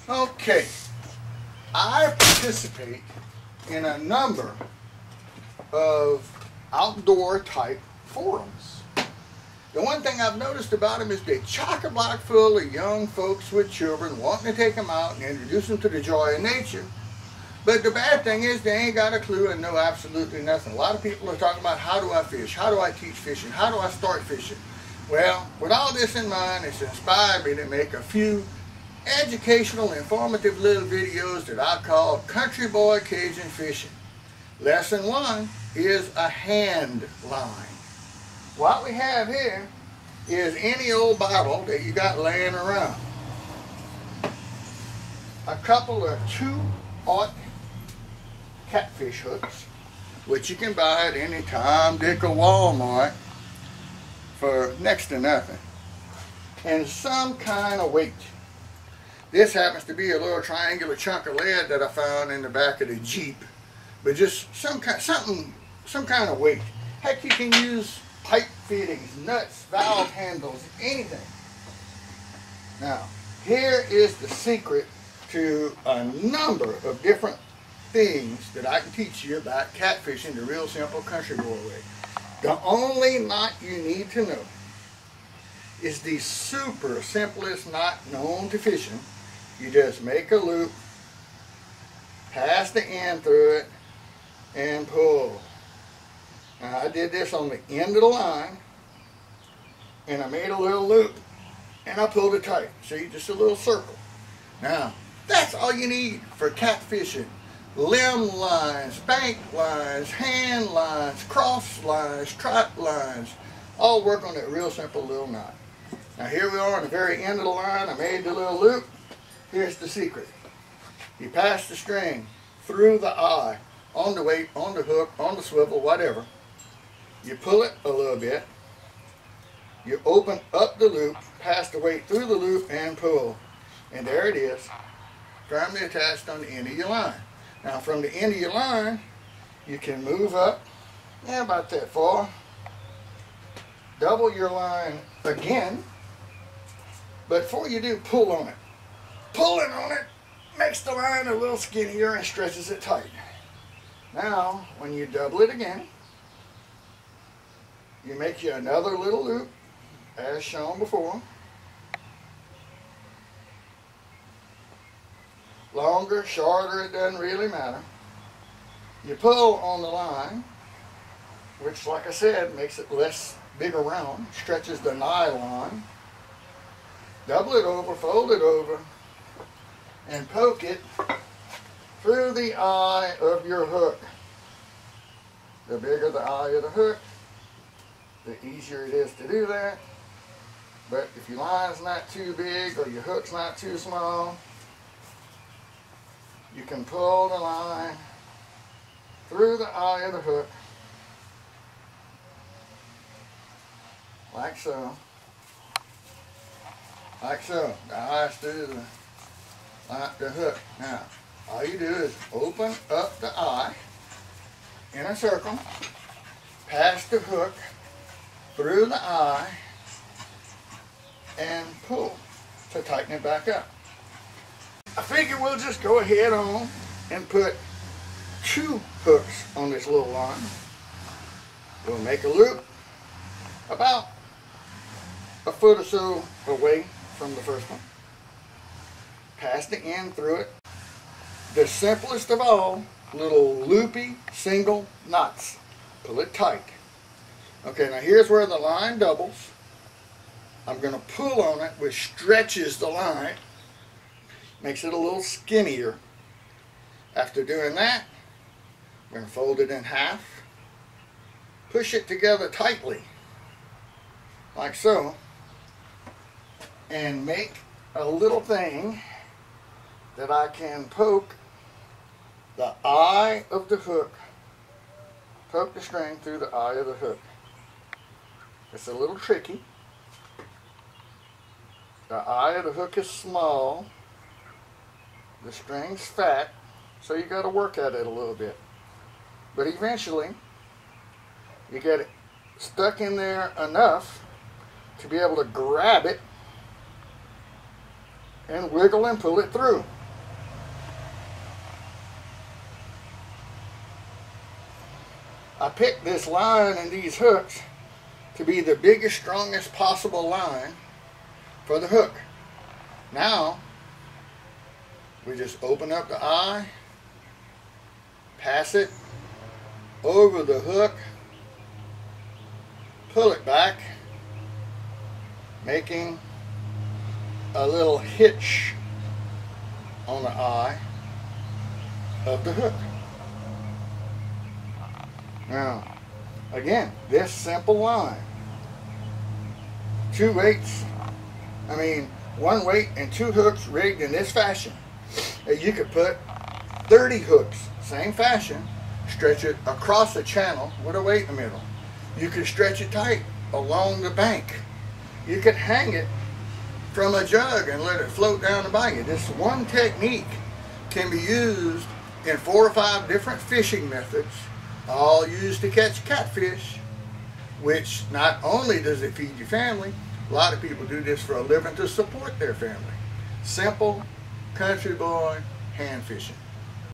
Okay, I participate in a number of outdoor type forums. The one thing I've noticed about them is they chock-a-block full of young folks with children wanting to take them out and introduce them to the joy of nature. But the bad thing is they ain't got a clue and know absolutely nothing. A lot of people are talking about, how do I fish? How do I teach fishing? How do I start fishing? Well, with all this in mind, it's inspired me to make a few educational, informative little videos that I call Country Boy Cajun Fishing. Lesson 1 is a hand line. What we have here is any old bottle that you got laying around. A couple of 2/0 catfish hooks, which you can buy at any Tom, Dick, or Walmart for next to nothing, and some kind of weight. This happens to be a little triangular chunk of lead that I found in the back of the Jeep, but just some kind of weight. Heck, you can use pipe fittings, nuts, valve handles, anything. Now, here is the secret to a number of different things that I can teach you about catfishing the real simple country boy way. The only knot you need to know is the super simplest knot known to fishing. You just make a loop, pass the end through it, and pull. Now, I did this on the end of the line, and I made a little loop, and I pulled it tight. See, just a little circle. Now, that's all you need for catfishing. Limb lines, bank lines, hand lines, cross lines, trot lines, all work on that real simple little knot. Now here we are on the very end of the line. I made the little loop. Here's the secret. You pass the string through the eye, on the weight, on the hook, on the swivel, whatever. You pull it a little bit. You open up the loop, pass the weight through the loop, and pull. And there it is, firmly attached on the end of your line. Now from the end of your line, you can move up, about that far. Double your line again. But before you do, pull on it. Pulling on it makes the line a little skinnier and stretches it tight. Now, when you double it again, you make you another little loop, as shown before. Longer, shorter, it doesn't really matter. You pull on the line, which, like I said, makes it less big around, stretches the nylon. Double it over, fold it over, and poke it through the eye of your hook. The bigger the eye of the hook, the easier it is to do that. But if your line's not too big or your hook's not too small, you can pull the line through the eye of the hook, like so. Like so. The eye's through the hook. Now, all you do is open up the eye in a circle, pass the hook through the eye, and pull to tighten it back up. I figure we'll just go ahead on and put 2 hooks on this little line. We'll make a loop about a foot or so away from the first one. Pass the end through it. The simplest of all, little loopy single knots. Pull it tight. Okay, now here's where the line doubles. I'm going to pull on it, which stretches the line. Makes it a little skinnier. After doing that, I'm going to fold it in half. Push it together tightly, like so. And make a little thing that I can poke the eye of the hook. Poke the string through the eye of the hook. It's a little tricky. The eye of the hook is small. The string's fat, so you got to work at it a little bit. But eventually, you get it stuck in there enough to be able to grab it and wiggle and pull it through. I picked this line and these hooks to be the biggest, strongest possible line for the hook. Now, we just open up the eye, pass it over the hook, pull it back, making a little hitch on the eye of the hook. Now, again, this simple line, one weight and two hooks rigged in this fashion. You could put 30 hooks, same fashion, stretch it across the channel with a weight in the middle. You could stretch it tight along the bank. You could hang it from a jug and let it float down the bayou. This one technique can be used in 4 or 5 different fishing methods, all used to catch catfish, which not only does it feed your family, a lot of people do this for a living to support their family. Simple country boy hand fishing.